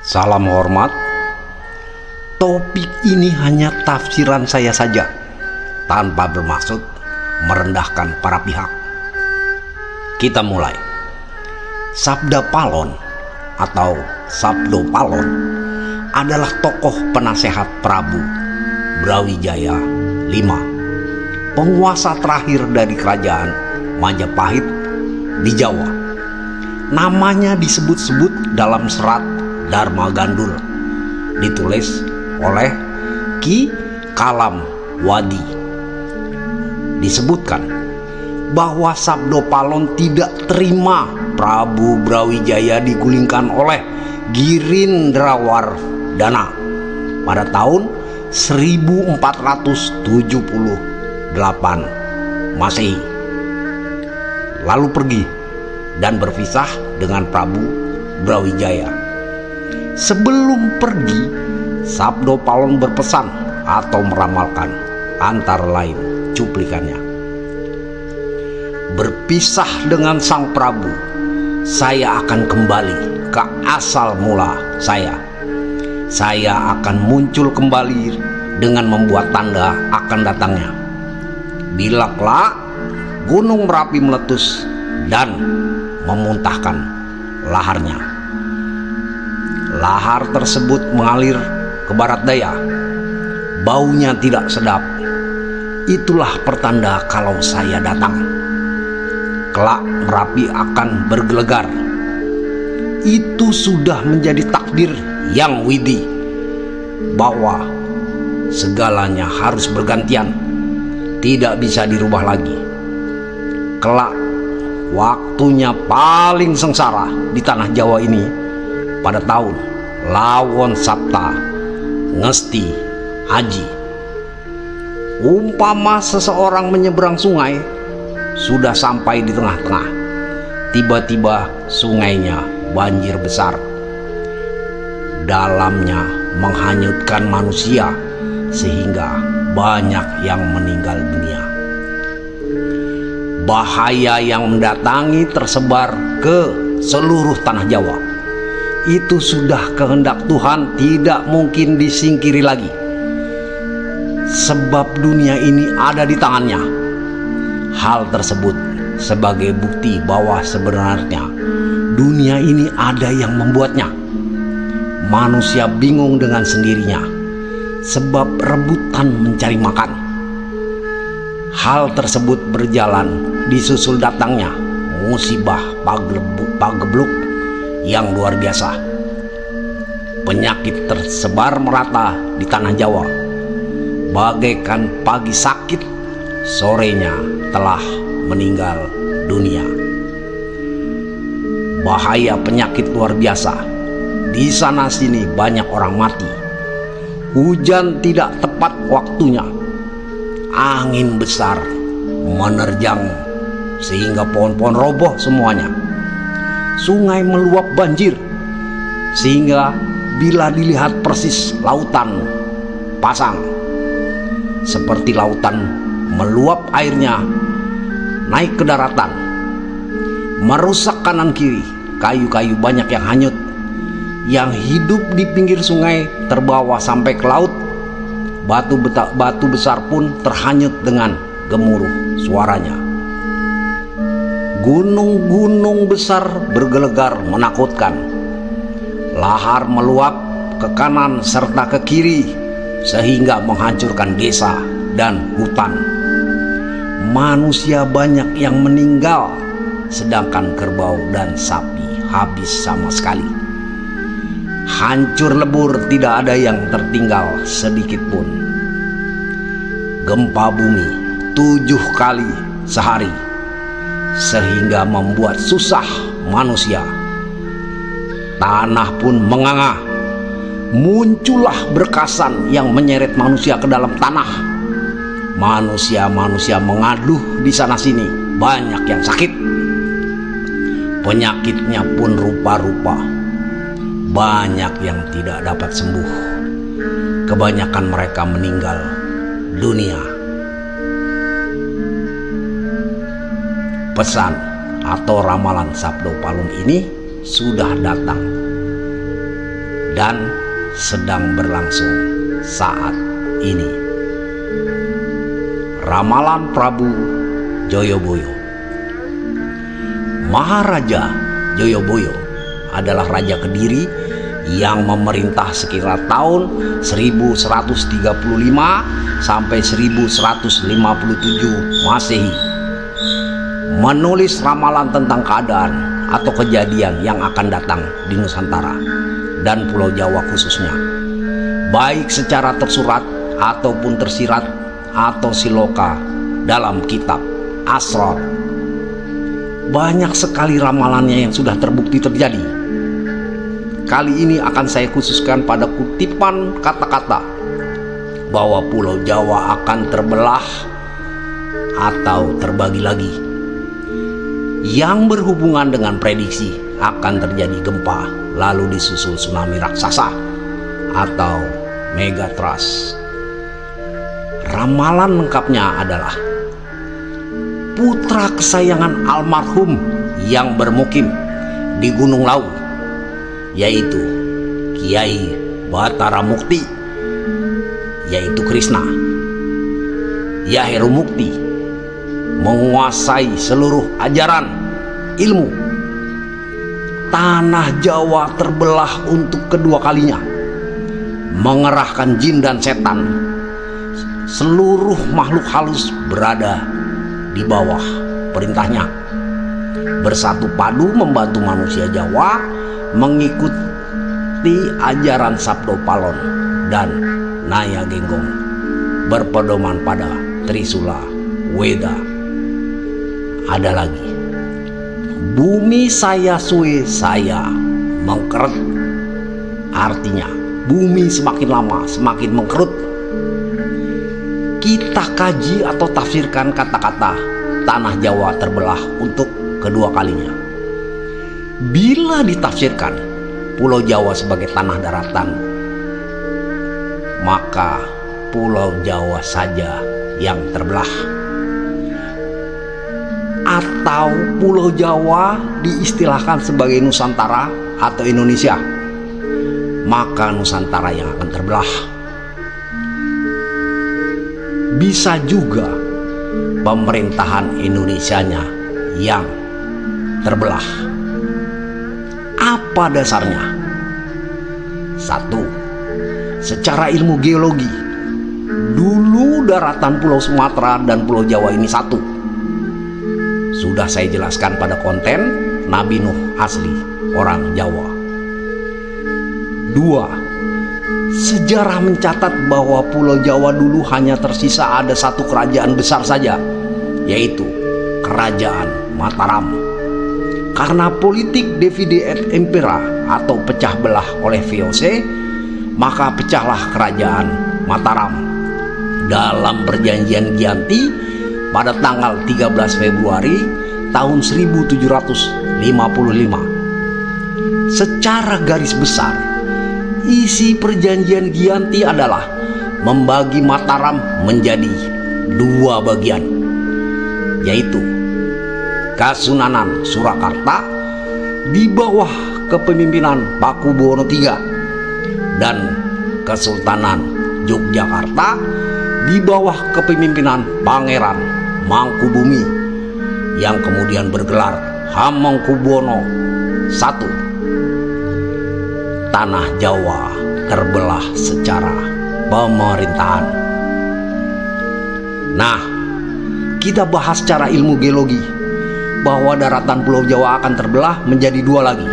Salam hormat. Topik ini hanya tafsiran saya saja, tanpa bermaksud merendahkan para pihak. Kita mulai. Sabda Palon atau Sabdo Palon adalah tokoh penasehat Prabu Brawijaya V, penguasa terakhir dari kerajaan Majapahit di Jawa. Namanya disebut-sebut dalam serat Dharma Gandul, ditulis oleh Ki Kalam Wadi. Disebutkan bahwa Sabdo Palon tidak terima Prabu Brawijaya digulingkan oleh Girindrawardhana pada tahun 1478 Masehi, lalu pergi dan berpisah dengan Prabu Brawijaya. Sebelum pergi, Sabdo Palon berpesan atau meramalkan antara lain cuplikannya. Berpisah dengan sang Prabu, saya akan kembali ke asal mula saya. Saya akan muncul kembali dengan membuat tanda akan datangnya. Bila kelak Gunung Merapi meletus dan memuntahkan laharnya. Lahar tersebut mengalir ke barat daya. Baunya tidak sedap. Itulah pertanda kalau saya datang. Kelak Merapi akan bergelegar. Itu sudah menjadi takdir yang widi, bahwa segalanya harus bergantian, tidak bisa dirubah lagi. Kelak waktunya paling sengsara di tanah Jawa ini pada tahun Lawon Sapta Ngesti Haji. Umpama seseorang menyeberang sungai, sudah sampai di tengah-tengah, tiba-tiba sungainya banjir besar. Dalamnya menghanyutkan manusia sehingga banyak yang meninggal dunia. Bahaya yang mendatangi tersebar ke seluruh tanah Jawa. Itu sudah kehendak Tuhan, tidak mungkin disingkiri lagi. Sebab dunia ini ada di tangannya. Hal tersebut sebagai bukti bahwa sebenarnya dunia ini ada yang membuatnya. Manusia bingung dengan sendirinya sebab rebutan mencari makan. Hal tersebut berjalan disusul datangnya musibah pagebluk yang luar biasa. Penyakit tersebar merata di tanah Jawa. Bagaikan pagi sakit, sorenya telah meninggal dunia. Bahaya penyakit luar biasa. Di sana sini banyak orang mati. Hujan tidak tepat waktunya. Angin besar menerjang sehingga pohon-pohon roboh semuanya. Sungai meluap banjir sehingga bila dilihat persis lautan pasang, seperti lautan meluap airnya naik ke daratan, merusak kanan kiri. Kayu-kayu banyak yang hanyut. Yang hidup di pinggir sungai terbawa sampai ke laut. Batu besar pun terhanyut dengan gemuruh suaranya. Gunung-gunung besar bergelegar menakutkan. Lahar meluap ke kanan serta ke kiri sehingga menghancurkan desa dan hutan. Manusia banyak yang meninggal, sedangkan kerbau dan sapi habis sama sekali. Hancur lebur, tidak ada yang tertinggal sedikit pun. Gempa bumi 7 kali sehari sehingga membuat susah manusia. Tanah pun menganga. Muncullah berkasan yang menyeret manusia ke dalam tanah. Manusia-manusia mengaduh di sana sini, banyak yang sakit. Penyakitnya pun rupa-rupa. Banyak yang tidak dapat sembuh. Kebanyakan mereka meninggal dunia. Pesan atau ramalan Sabdo Palon ini sudah datang dan sedang berlangsung saat ini. Ramalan Prabu Joyoboyo. Maharaja Joyoboyo adalah Raja Kediri yang memerintah sekitar tahun 1135 sampai 1157 Masehi. Menulis ramalan tentang keadaan atau kejadian yang akan datang di Nusantara dan Pulau Jawa khususnya, baik secara tersurat ataupun tersirat atau siloka dalam kitab Asrar. Banyak sekali ramalannya yang sudah terbukti terjadi. Kali ini akan saya khususkan pada kutipan kata-kata bahwa Pulau Jawa akan terbelah atau terbagi lagi, yang berhubungan dengan prediksi akan terjadi gempa lalu disusul tsunami raksasa atau megatrust. Ramalan lengkapnya adalah putra kesayangan almarhum yang bermukim di Gunung Lawu, yaitu Kiai Batara Mukti, yaitu Krishna. Ya Heru Mukti menguasai seluruh ajaran ilmu. Tanah Jawa terbelah untuk kedua kalinya, mengerahkan jin dan setan. Seluruh makhluk halus berada di bawah perintahnya, bersatu padu membantu manusia Jawa mengikuti ajaran Sabdo Palon dan Naya Genggong, berpedoman pada Trisula Weda. Ada lagi, bumi saya suwe saya mengkerut. Artinya bumi semakin lama semakin mengkerut. Kita kaji atau tafsirkan kata-kata tanah Jawa terbelah untuk kedua kalinya. Bila ditafsirkan Pulau Jawa sebagai tanah daratan, maka Pulau Jawa saja yang terbelah. Atau Pulau Jawa diistilahkan sebagai Nusantara atau Indonesia, maka Nusantara yang akan terbelah. Bisa juga pemerintahan Indonesianya yang terbelah. Apa dasarnya? Satu, secara ilmu geologi, dulu daratan Pulau Sumatera dan Pulau Jawa ini satu. Sudah saya jelaskan pada konten Nabi Nuh asli orang Jawa. Dua, sejarah mencatat bahwa Pulau Jawa dulu hanya tersisa ada satu kerajaan besar saja, yaitu Kerajaan Mataram. Karena politik divide et impera atau pecah belah oleh VOC, maka pecahlah Kerajaan Mataram dalam perjanjian Giyanti pada tanggal 13 Februari tahun 1755. Secara garis besar, isi perjanjian Giyanti adalah membagi Mataram menjadi dua bagian, yaitu Kasunanan Surakarta di bawah kepemimpinan Pakubuwono III dan Kesultanan Yogyakarta di bawah kepemimpinan Pangeran Mangkubumi yang kemudian bergelar Hamengkubuwono I. Tanah Jawa terbelah secara pemerintahan. Nah, kita bahas secara ilmu geologi bahwa daratan Pulau Jawa akan terbelah menjadi dua lagi.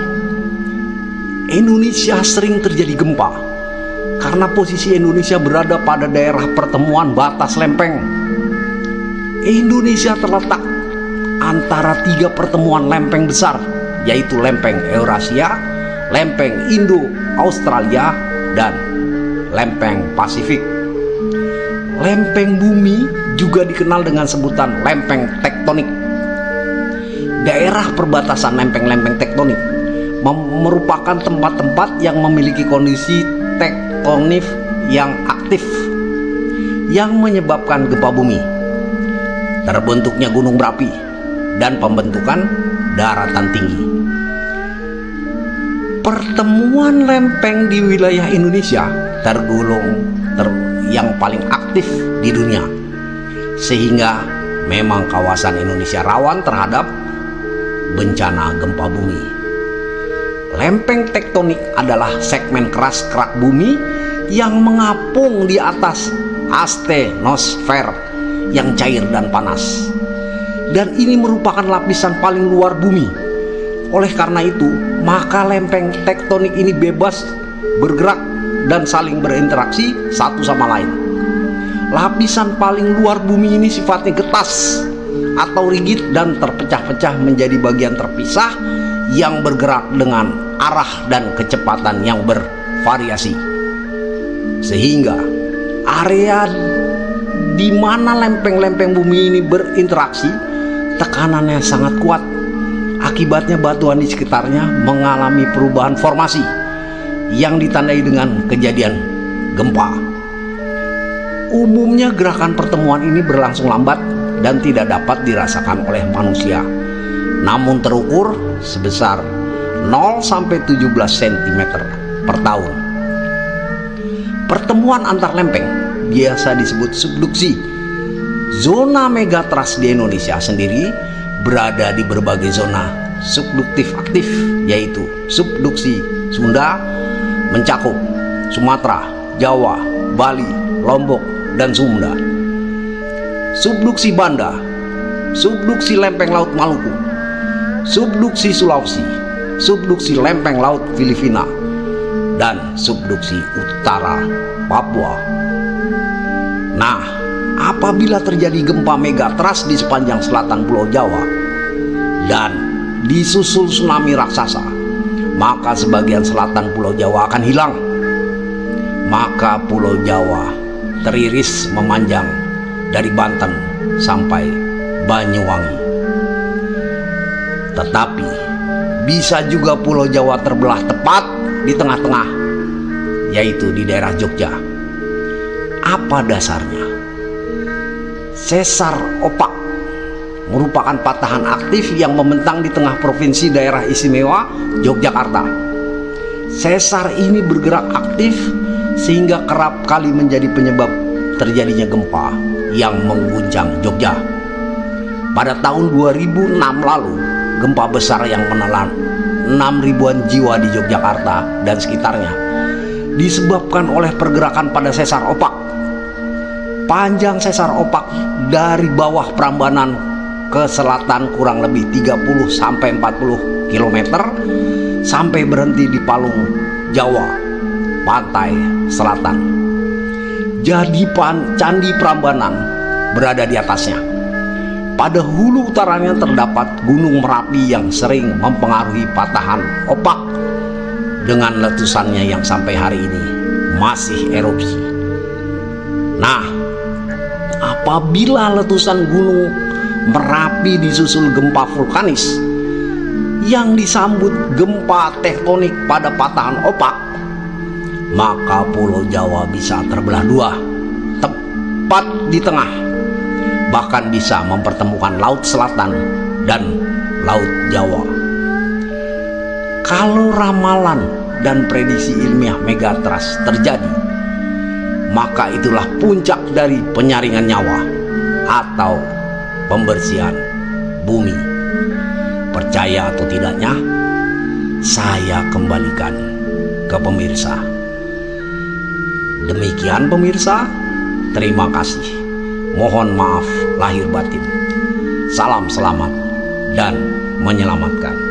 Indonesia sering terjadi gempa karena posisi Indonesia berada pada daerah pertemuan batas lempeng. Indonesia terletak antara tiga pertemuan lempeng besar, yaitu lempeng Eurasia, lempeng Indo-Australia, dan lempeng Pasifik. Lempeng bumi juga dikenal dengan sebutan lempeng tektonik. Daerah perbatasan lempeng-lempeng tektonik merupakan tempat-tempat yang memiliki kondisi tektonik yang aktif yang menyebabkan gempa bumi, terbentuknya gunung berapi, dan pembentukan daratan tinggi. Pertemuan lempeng di wilayah Indonesia tergolong yang paling aktif di dunia, sehingga memang kawasan Indonesia rawan terhadap bencana gempa bumi. Lempeng tektonik adalah segmen keras kerak bumi yang mengapung di atas astenosfer yang cair dan panas, dan ini merupakan lapisan paling luar bumi. Oleh karena itu, maka lempeng tektonik ini bebas bergerak dan saling berinteraksi satu sama lain. Lapisan paling luar bumi ini sifatnya getas atau rigid dan terpecah-pecah menjadi bagian terpisah yang bergerak dengan arah dan kecepatan yang bervariasi, sehingga area di mana lempeng-lempeng bumi ini berinteraksi tekanannya sangat kuat. Akibatnya batuan di sekitarnya mengalami perubahan formasi yang ditandai dengan kejadian gempa. Umumnya gerakan pertemuan ini berlangsung lambat dan tidak dapat dirasakan oleh manusia, namun terukur sebesar 0 sampai 17 cm per tahun. Pertemuan antar lempeng biasa disebut subduksi. Zona megatrust di Indonesia sendiri berada di berbagai zona subduktif aktif, yaitu subduksi Sunda mencakup Sumatera, Jawa, Bali, Lombok, dan Sunda. Subduksi Banda, subduksi lempeng laut Maluku, subduksi Sulawesi, subduksi lempeng laut Filipina, dan subduksi utara Papua. Nah, apabila terjadi gempa megatrust di sepanjang selatan Pulau Jawa dan disusul tsunami raksasa, maka sebagian selatan Pulau Jawa akan hilang. Maka Pulau Jawa teriris memanjang dari Banten sampai Banyuwangi. Tetapi bisa juga Pulau Jawa terbelah tepat di tengah-tengah, yaitu di daerah Jogja. Apa dasarnya? Sesar opak merupakan patahan aktif yang membentang di tengah provinsi daerah istimewa Yogyakarta. Sesar ini bergerak aktif sehingga kerap kali menjadi penyebab terjadinya gempa yang mengguncang Jogja. Pada tahun 2006 lalu, gempa besar yang menelan 6.000-an jiwa di Yogyakarta dan sekitarnya disebabkan oleh pergerakan pada sesar opak. Panjang sesar opak dari bawah Prambanan ke selatan kurang lebih 30 sampai 40 km sampai berhenti di Palung, Jawa, pantai selatan. Jadi Candi Prambanan berada di atasnya. Pada hulu utaranya terdapat Gunung Merapi yang sering mempengaruhi patahan opak dengan letusannya yang sampai hari ini masih erupsi. Nah, apabila letusan Gunung Merapi disusul gempa vulkanis yang disambut gempa tektonik pada patahan opak, maka Pulau Jawa bisa terbelah dua, tepat di tengah, bahkan bisa mempertemukan Laut Selatan dan Laut Jawa. Kalau ramalan dan prediksi ilmiah megatrust terjadi, maka itulah puncak dari penyaringan nyawa atau pembersihan bumi. Percaya atau tidaknya, saya kembalikan ke pemirsa. Demikian pemirsa, terima kasih. Mohon maaf lahir batin. Salam selamat dan menyelamatkan.